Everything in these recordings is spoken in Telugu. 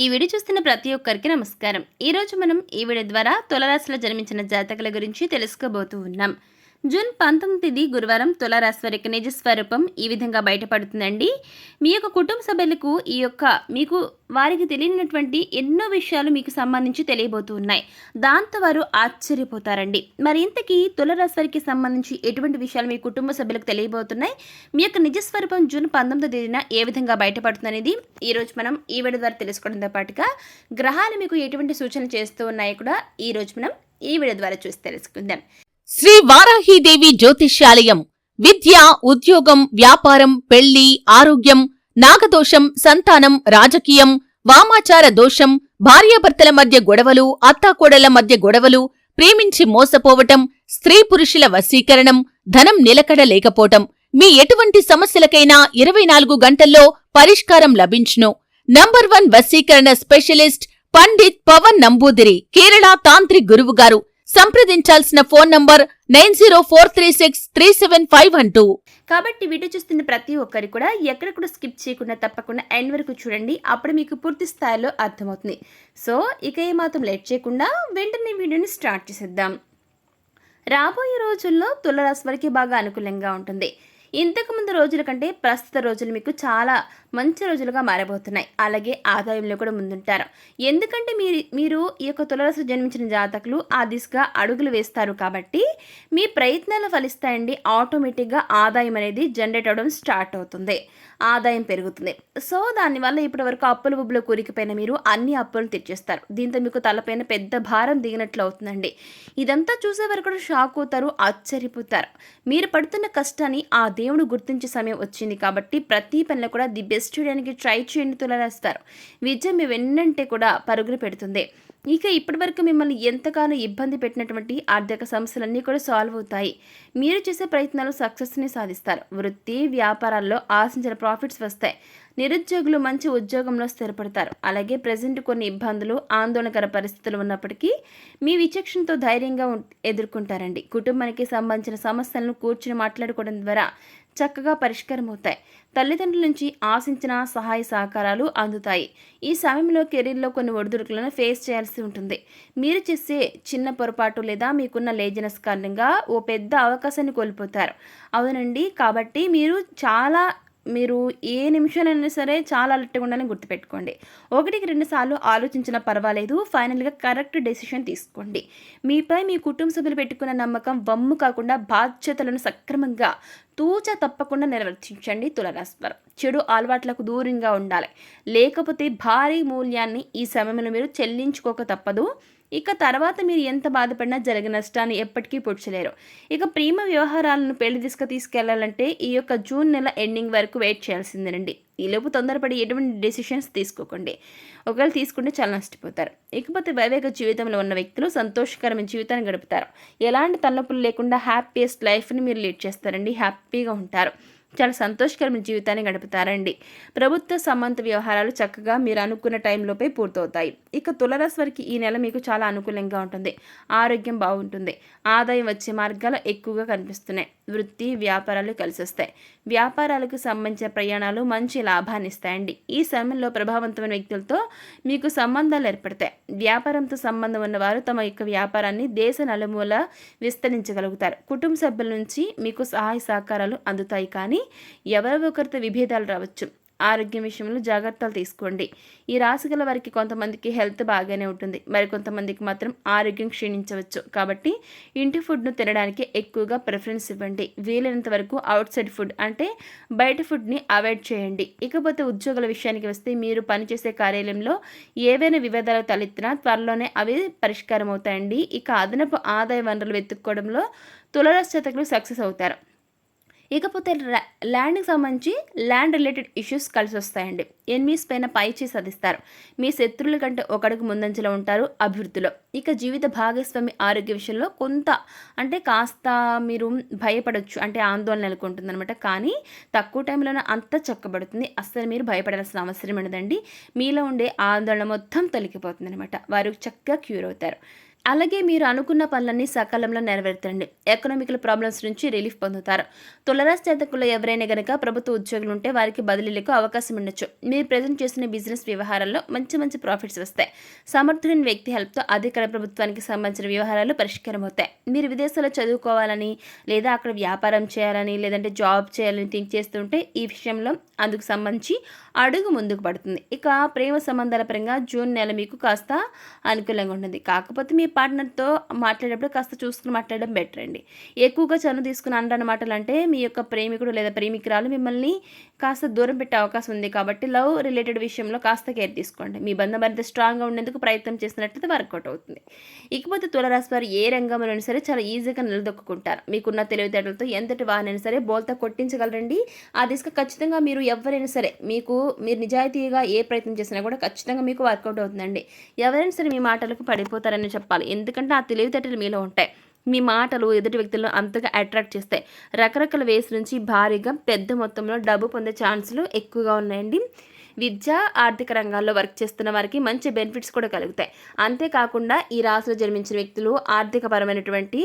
ఈ వీడియో చూస్తున్న ప్రతి ఒక్కరికి నమస్కారం. ఈరోజు మనం ఈ వీడియో ద్వారా తులారాశిలో జన్మించిన జాతకుల గురించి తెలుసుకోబోతూ ఉన్నాం. జూన్ 19 గురువారం తులారాశి వారికి నిజ స్వరూపం ఈ విధంగా బయటపడుతుందండి. మీ యొక్క కుటుంబ సభ్యులకు మీకు వారికి తెలియనటువంటి ఎన్నో విషయాలు మీకు సంబంధించి తెలియబోతూ ఉన్నాయి. దాంతో వారు ఆశ్చర్యపోతారండి. మరి ఇంతకీ తులారాశి వారికి సంబంధించి ఎటువంటి విషయాలు మీ కుటుంబ సభ్యులకు తెలియబోతున్నాయి, మీ యొక్క నిజ స్వరూపం జూన్ 19 ఏ విధంగా బయటపడుతుంది అనేది ఈరోజు మనం ఈ వీడియో ద్వారా తెలుసుకోవడంతో పాటుగా గ్రహాలు మీకు ఎటువంటి సూచనలు చేస్తూ ఉన్నాయో కూడా ఈరోజు మనం ఈ వీడియో ద్వారా చూసి తెలుసుకుందాం. శ్రీ వారాహీదేవి జ్యోతిష్యాలయం విద్య, ఉద్యోగం, వ్యాపారం, పెళ్లి, ఆరోగ్యం, నాగదోషం, సంతానం, రాజకీయం, వామాచార దోషం, భార్యాభర్తల మధ్య గొడవలు, అత్తాకోడళ్ల మధ్య గొడవలు, ప్రేమించి మోసపోవటం, స్త్రీ పురుషుల వశీకరణం, ధనం నిలకడ లేకపోవటం, మీ ఎటువంటి సమస్యలకైనా 24 గంటల్లో పరిష్కారం లభించును. నంబర్ 1 వశీకరణ స్పెషలిస్ట్ పండిత్ పవన్ నంబూదిరి, కేరళ తాంత్రిక్ గురువుగారు. సంప్రదించాల్సిన ఫోన్ నంబర్ 9043637512. కాబట్టి వీడియో చూస్తున్న ప్రతి ఒక్కరు కూడా ఎక్కడ కూడా స్కిప్ చేయకుండా తప్పకుండా ఎండ్ వరకు చూడండి. అప్పుడు మీకు పూర్తి స్థాయిలో అర్థమవుతుంది. సో ఇక ఏమాత్రం లేట్ చేయకుండా వెంటనే వీడియోని స్టార్ట్ చేసేద్దాం. రాబోయే రోజుల్లో తులారాశి వారికి బాగా అనుకూలంగా ఉంటుంది. ఇంతకుముందు రోజుల కంటే ప్రస్తుత రోజులు మీకు చాలా మంచి రోజులుగా మారబోతున్నాయి. అలాగే ఆదాయంలో కూడా ముందుంటారు. ఎందుకంటే మీరు ఈ యొక్క తులారాశిలో జన్మించిన జాతకులు ఆ దిశగా అడుగులు వేస్తారు కాబట్టి మీ ప్రయత్నాలు ఫలిస్తాయండి. ఆటోమేటిక్గా ఆదాయం అనేది జనరేట్ అవ్వడం స్టార్ట్ అవుతుంది, ఆదాయం పెరుగుతుంది. సో దానివల్ల ఇప్పటి వరకు అప్పుల ఉబ్బులో కూరికిపోయిన మీరు అన్ని అప్పులను తెచ్చేస్తారు. దీంతో మీకు తలపైన పెద్ద భారం దిగినట్లు అవుతుందండి. ఇదంతా చూసే వరకు కూడా షాక్ అవుతారు, ఆశ్చర్యపోతారు. మీరు పడుతున్న కష్టాన్ని ఆ దేవుడు గుర్తించే సమయం వచ్చింది కాబట్టి ప్రతి పనిలో కూడా ది బెస్ట్ చేయడానికి ట్రై చేయండి తులారాశివారు. విజయం మీ వెన్నంటే కూడా పరుగులు పెడుతుంది. ఇక ఇప్పటి వరకు మిమ్మల్ని ఎంతగానో ఇబ్బంది పెట్టినటువంటి ఆర్థిక సమస్యలన్నీ కూడా సాల్వ్ అవుతాయి. మీరు చేసే ప్రయత్నాలు సక్సెస్ని సాధిస్తారు. వృత్తి వ్యాపారాల్లో ఆశించిన ప్రాఫిట్స్ వస్తాయి. నిరుద్యోగులు మంచి ఉద్యోగంలో స్థిరపడతారు. అలాగే ప్రజెంట్ కొన్ని ఇబ్బందులు, ఆందోళనకర పరిస్థితులు ఉన్నప్పటికీ మీ విచక్షణతో ధైర్యంగా ఎదుర్కొంటారండి. కుటుంబానికి సంబంధించిన సమస్యలను కూర్చుని మాట్లాడుకోవడం ద్వారా చక్కగా పరిష్కారం అవుతాయి. తల్లిదండ్రుల నుంచి ఆశించిన సహాయ సహకారాలు అందుతాయి. ఈ సమయంలో కెరీర్లో కొన్ని ఒడిదుడుకులను ఫేస్ చేయాల్సి ఉంటుంది. మీరు చేసే చిన్న పొరపాటు లేదా మీకున్న లేజినెస్ కారణంగా ఓ పెద్ద అవకాశాన్ని కోల్పోతారు. అవునండి, కాబట్టి మీరు ఏ నిమిషాలైనా సరే చాలా అలర్ట్గా ఉండాలని గుర్తుపెట్టుకోండి. 1-2 సార్లు ఆలోచించినా పర్వాలేదు, ఫైనల్గా కరెక్ట్ డెసిషన్ తీసుకోండి. మీపై మీ కుటుంబ సభ్యులు పెట్టుకున్న నమ్మకం వమ్ము కాకుండా బాధ్యతలను సక్రమంగా తూచా తప్పకుండా నిర్వర్తించండి తులారాశి వారు. చెడు అలవాట్లకు దూరంగా ఉండాలి, లేకపోతే భారీ మూల్యాన్ని ఈ సమయంలో మీరు చెల్లించుకోక తప్పదు. ఇక తర్వాత మీరు ఎంత బాధపడినా జరిగిన నష్టాన్ని ఎప్పటికీ పూడ్చలేరు. ఇక ప్రేమ వ్యవహారాలను పెళ్లి దిశగా తీసుకెళ్లాలంటే ఈ యొక్క జూన్ నెల ఎండింగ్ వరకు వెయిట్ చేయాల్సిందేనండి. ఈలోపు తొందరపడి ఎటువంటి డెసిషన్స్ తీసుకోకండి. ఒకవేళ తీసుకుంటే చాలా నష్టపోతారు. ఇకపోతే వైవాహిక జీవితంలో ఉన్న వ్యక్తులు సంతోషకరమైన జీవితాన్ని గడుపుతారు. ఎలాంటి తలనొప్పులు లేకుండా హ్యాపీయెస్ట్ లైఫ్ని మీరు లీడ్ చేస్తారండి. హ్యాపీగా ఉంటారు, చాలా సంతోషకరమైన జీవితాన్ని గడుపుతారండి. ప్రభుత్వ సంబంధ వ్యవహారాలు చక్కగా మీరు అనుకున్న టైంలోపై పూర్తవుతాయి. ఇక తులారాశి వారికి ఈ నెల మీకు చాలా అనుకూలంగా ఉంటుంది. ఆరోగ్యం బాగుంటుంది. ఆదాయం వచ్చే మార్గాలు ఎక్కువగా కనిపిస్తున్నాయి. వృత్తి వ్యాపారాలు కలిసి వస్తాయి. వ్యాపారాలకు సంబంధించిన ప్రయాణాలు మంచి లాభాన్ని ఇస్తాయండి. ఈ సమయంలో ప్రభావవంతమైన వ్యక్తులతో మీకు సంబంధాలు ఏర్పడతాయి. వ్యాపారంతో సంబంధం ఉన్నవారు తమ యొక్క వ్యాపారాన్ని దేశ నలుమూల విస్తరించగలుగుతారు. కుటుంబ సభ్యుల నుంచి మీకు సహాయ సహకారాలు అందుతాయి. కానీ ఎవరో ఒకరితో విభేదాలు రావచ్చు. ఆరోగ్యం విషయంలో జాగ్రత్తలు తీసుకోండి. ఈ రాశి గల వారికి కొంతమందికి హెల్త్ బాగానే ఉంటుంది, మరి కొంతమందికి మాత్రం ఆరోగ్యం క్షీణించవచ్చు. కాబట్టి ఇంటి ఫుడ్ను తినడానికి ఎక్కువగా ప్రిఫరెన్స్ ఇవ్వండి. వీలైనంత వరకు అవుట్ సైడ్ ఫుడ్ అంటే బయట ఫుడ్ని అవాయిడ్ చేయండి. ఇకపోతే ఉద్యోగుల విషయానికి వస్తే మీరు పనిచేసే కార్యాలయంలో ఏవైనా వివాదాలు తలెత్తినా త్వరలోనే అవి పరిష్కారం అవుతాయండి. ఇక అదనపు ఆదాయ వనరులు వెతుక్కోవడంలో తులారాశి జాతకులు సక్సెస్ అవుతారు. ఇకపోతే ల్యాండ్కి సంబంధించి ల్యాండ్ రిలేటెడ్ ఇష్యూస్ కలిసి వస్తాయండి. ఎనిమీస్ పైన పైచేయి సాధిస్తారు. మీ శత్రువుల కంటే ఒకడుగు ముందంజలో ఉంటారు అభివృద్ధిలో. ఇక జీవిత భాగస్వామి ఆరోగ్య విషయంలో కాస్త మీరు భయపడవచ్చు, అంటే ఆందోళన నెలకొంటుందన్నమాట. కానీ తక్కువ టైంలోనే అంతా చక్కబడుతుంది. అస్సలు మీరు భయపడాల్సిన అవసరం ఉండదండి. మీలో ఉండే ఆందోళన మొత్తం తొలగిపోతుంది అనమాట. వారు చక్కగా క్యూర్ అవుతారు. అలాగే మీరు అనుకున్న పనులన్నీ సకాలంలో నెరవేర్తండి. ఎకనామికల్ ప్రాబ్లమ్స్ నుంచి రిలీఫ్ పొందుతారు. తులారాశి జాతకుల్లో ఎవరైనా గనక ప్రభుత్వ ఉద్యోగులు ఉంటే వారికి బదిలీలకు అవకాశం ఉండొచ్చు. మీరు ప్రజెంట్ చేసిన బిజినెస్ వ్యవహారాల్లో మంచి మంచి ప్రాఫిట్స్ వస్తాయి. సమర్థుడైన వ్యక్తి హెల్ప్తో అధికార ప్రభుత్వానికి సంబంధించిన వ్యవహారాలు పరిష్కారం అవుతాయి. మీరు విదేశాల్లో చదువుకోవాలని లేదా అక్కడ వ్యాపారం చేయాలని లేదంటే జాబ్ చేయాలని థింక్ చేస్తుంటే ఈ విషయంలో అందుకు సంబంధించి అడుగు ముందుకు పడుతుంది. ఇక ప్రేమ సంబంధాల పరంగా జూన్ నెల మీకు కాస్త అనుకూలంగా ఉంటుంది. కాకపోతే మీ పార్ట్నర్తో మాట్లాడేటప్పుడు కాస్త చూసుకుని మాట్లాడడం బెటర్ అండి. ఎక్కువగా చనువు తీసుకుని అనడానికి మాటలు అంటే మీ యొక్క ప్రేమికుడు లేదా ప్రేమికురాలు మిమ్మల్ని కాస్త దూరం పెట్టే అవకాశం ఉంది. కాబట్టి లవ్ రిలేటెడ్ విషయంలో కాస్త కేర్ తీసుకోండి. మీ బంధం మరింత స్ట్రాంగ్గా ఉండేందుకు ప్రయత్నం చేసినట్లయితే వర్కౌట్ అవుతుంది. ఇకపోతే తులారాశి వారు ఏ రంగంలోనైనా సరే చాలా ఈజీగా నిలదొక్కుంటారు. మీకున్న తెలివితేటలతో ఎంతటి వారినైనా సరే బోల్తా కొట్టించగలరండి. ఆ దిశగా ఖచ్చితంగా మీరు ఎవరైనా సరే మీరు నిజాయితీగా ఏ ప్రయత్నం చేసినా కూడా ఖచ్చితంగా మీకు వర్కౌట్ అవుతుందండి. ఎవరైనా సరే మీ మాటలకు పడిపోతారని చెప్పాలి. ఎందుకంటే ఆ తెలివితేటలు మీలో ఉంటాయి. మీ మాటలు ఎదుటి వ్యక్తులను అంతగా అట్రాక్ట్ చేస్తాయి. రకరకాల వేస్ నుంచి భారీగా పెద్ద మొత్తంలో డబ్బు పొందే ఛాన్సులు ఎక్కువగా ఉన్నాయండి. విద్య ఆర్థిక రంగాల్లో వర్క్ చేస్తున్న వారికి మంచి బెనిఫిట్స్ కూడా కలుగుతాయి. అంతేకాకుండా ఈ రాశిలో జన్మించిన వ్యక్తులు ఆర్థికపరమైనటువంటి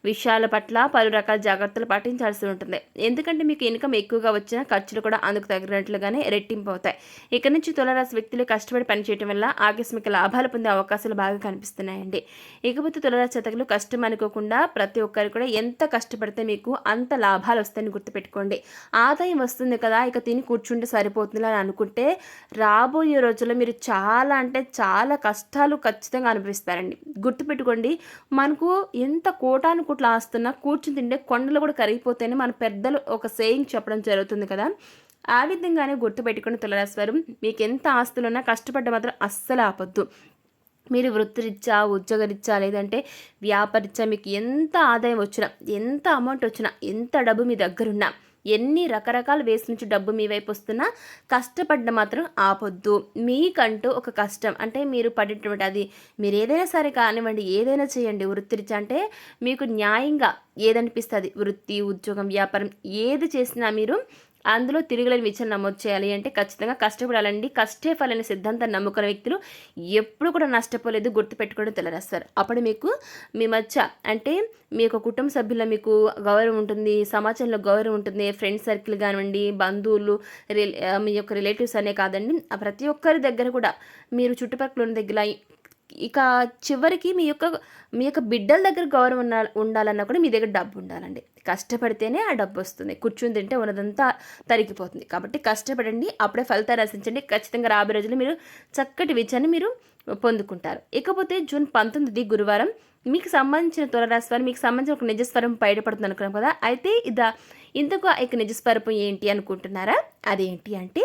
విషయాల పట్ల పలు రకాల జాగ్రత్తలు పాటించాల్సి ఉంటుంది. ఎందుకంటే మీకు ఇన్కమ్ ఎక్కువగా వచ్చిన ఖర్చులు కూడా అందుకు తగినట్లుగానే రెట్టింపు అవుతాయి. ఇక నుంచి తులారాశి వ్యక్తులు కష్టపడి పనిచేయడం వల్ల ఆకస్మిక లాభాలు పొందే అవకాశాలు బాగా కనిపిస్తున్నాయండి. ఇకపోతే తులారాశి జాతకులు కష్టం అనుకోకుండా ప్రతి ఒక్కరు కూడా ఎంత కష్టపడితే మీకు అంత లాభాలు వస్తాయని గుర్తుపెట్టుకోండి. ఆదాయం వస్తుంది కదా ఇక తిని కూర్చుంటే సరిపోతుంది అని అనుకుంటే రాబోయే రోజుల్లో మీరు చాలా అంటే చాలా కష్టాలు ఖచ్చితంగా అనుభవిస్తారండి. గుర్తుపెట్టుకోండి, మనకు ఎంత కోటాను కోట్లు ఆస్తున్నా కూర్చుని తింటే కొండలు కూడా కరిగిపోతాయని మన పెద్దలు ఒక సేయింగ్ చెప్పడం జరుగుతుంది కదా. ఆ విధంగానే గుర్తుపెట్టుకుని తులారాశి వారు మీకు ఎంత ఆస్తులున్నా కష్టపడ్డ మాత్రం అస్సలు ఆపొద్దు. మీరు వృత్తిరీత్యా ఉద్యోగరీత్యా లేదంటే వ్యాపారరీత్యా మీకు ఎంత ఆదాయం వచ్చినా ఎంత అమౌంట్ వచ్చినా ఎంత డబ్బు మీ దగ్గరున్నా ఎన్ని రకరకాల వేస్ నుంచి డబ్బు మీ వైపు వస్తున్నా కష్టపడ్డ మాత్రం ఆపొద్దు. మీకంటూ ఒక కష్టం అంటే మీరు పడేటువంటి అది మీరు ఏదైనా సరే కానివ్వండి, ఏదైనా చేయండి. వృత్తిరీత్యా అంటే మీకు న్యాయంగా ఏదనిపిస్తుంది, వృత్తి ఉద్యోగం వ్యాపారం ఏది చేసినా మీరు అందులో తిరుగులేని విజయం నమోదు చేయాలి అంటే ఖచ్చితంగా కష్టపడాలండి. కష్టే ఫలైన సిద్ధాంతాన్ని నమ్ముకున్న వ్యక్తులు ఎప్పుడు కూడా నష్టపోలేదు. గుర్తుపెట్టుకోవడం తెలరేస్తారు. అప్పుడు మీకు మీ మధ్య అంటే మీ యొక్క కుటుంబ సభ్యుల్లో మీకు గౌరవం ఉంటుంది, సమాజంలో గౌరవం ఉంటుంది. ఫ్రెండ్ సర్కిల్ కానివ్వండి, బంధువులు, మీ యొక్క రిలేటివ్స్ అనే కాదండి, ప్రతి ఒక్కరి దగ్గర కూడా మీరు చుట్టుపక్కల ఉన్న దగ్గర ఇక చివరికి మీ యొక్క బిడ్డల దగ్గర గౌరవం ఉండాలన్నా కూడా మీ దగ్గర డబ్బు ఉండాలండి. కష్టపడితేనే ఆ డబ్బు వస్తుంది. కూర్చుని తింటే ఉన్నదంతా తరిగిపోతుంది. కాబట్టి కష్టపడండి, అప్పుడే ఫలితాలు ఆశించండి. ఖచ్చితంగా రాబోయే రోజులు మీరు చక్కటి విజయాన్ని మీరు పొందుకుంటారు. ఇకపోతే జూన్ 19 గురువారం మీకు సంబంధించిన తులారాశి వారు మీకు సంబంధించిన ఒక నిజస్వరం బయటపడుతుంది అనుకున్నాం కదా. అయితే ఇంతకు ఇక నిజస్వరూపం ఏంటి అనుకుంటున్నారా? అదేంటి అంటే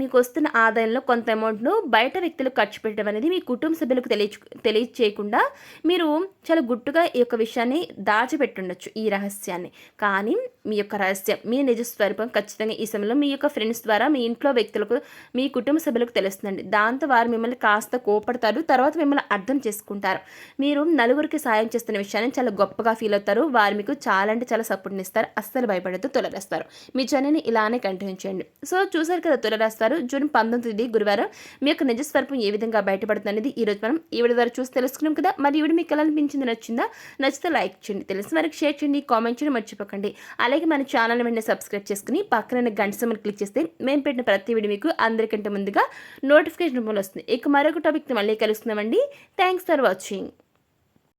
మీకు వస్తున్న ఆదాయంలో కొంత అమౌంట్ను బయట వ్యక్తులు ఖర్చు పెట్టడం అనేది మీ కుటుంబ సభ్యులకు తెలియచేయకుండా మీరు చాలా గుట్టుగా ఈ యొక్క విషయాన్ని దాచిపెట్టుండొచ్చు, ఈ రహస్యాన్ని. కానీ మీ యొక్క రహస్యం, మీ నిజస్వరూపం ఖచ్చితంగా ఈ సమయంలో మీ యొక్క ఫ్రెండ్స్ ద్వారా మీ ఇంట్లో వ్యక్తులకు, మీ కుటుంబ సభ్యులకు తెలుస్తుందండి. దాంతో వారు మిమ్మల్ని కాస్త కోపడతారు, తర్వాత మిమ్మల్ని అర్థం చేసుకుంటారు. మీరు నలుగురికి సాయం చేస్తున్న విషయాన్ని చాలా గొప్పగా ఫీల్ అవుతారు. వారు మీకు చాలా అంటే చాలా సపోర్ట్ని ఇస్తారు. అస్సలు భయపడద్దు, తులారాశి మీ జర్నీని ఇలానే కంటిన్యూ చేయండి. సో చూసారు కదా తులారాశి జూన్ 19 గురువారం మీ యొక్క నిజస్వరూపం ఏ విధంగా బయటపడుతుంది అనేది ఈరోజు మనం ఈ వీడియో ద్వారా చూసి తెలుసుకున్నాం కదా. మరి ఈ వీడియో మీకు ఎలా అనిపించింది, నచ్చితే లైక్ చేయండి, తెలిసిన వారికి షేర్ చేయండి, కామెంట్ చేయడం మర్చిపోకండి. అలాగే మన ఛానల్ వెంటనే సబ్స్క్రైబ్ చేసుకుని పక్కన గంట సింబల్ క్లిక్ చేస్తే మేము పెట్టిన ప్రతి వీడియో మీకు అందరికంటే ముందుగా నోటిఫికేషన్ రూపంలో వస్తుంది. ఇక మరొక టాపిక్ మళ్ళీ కలుస్తున్నామండి. Thanks for watching.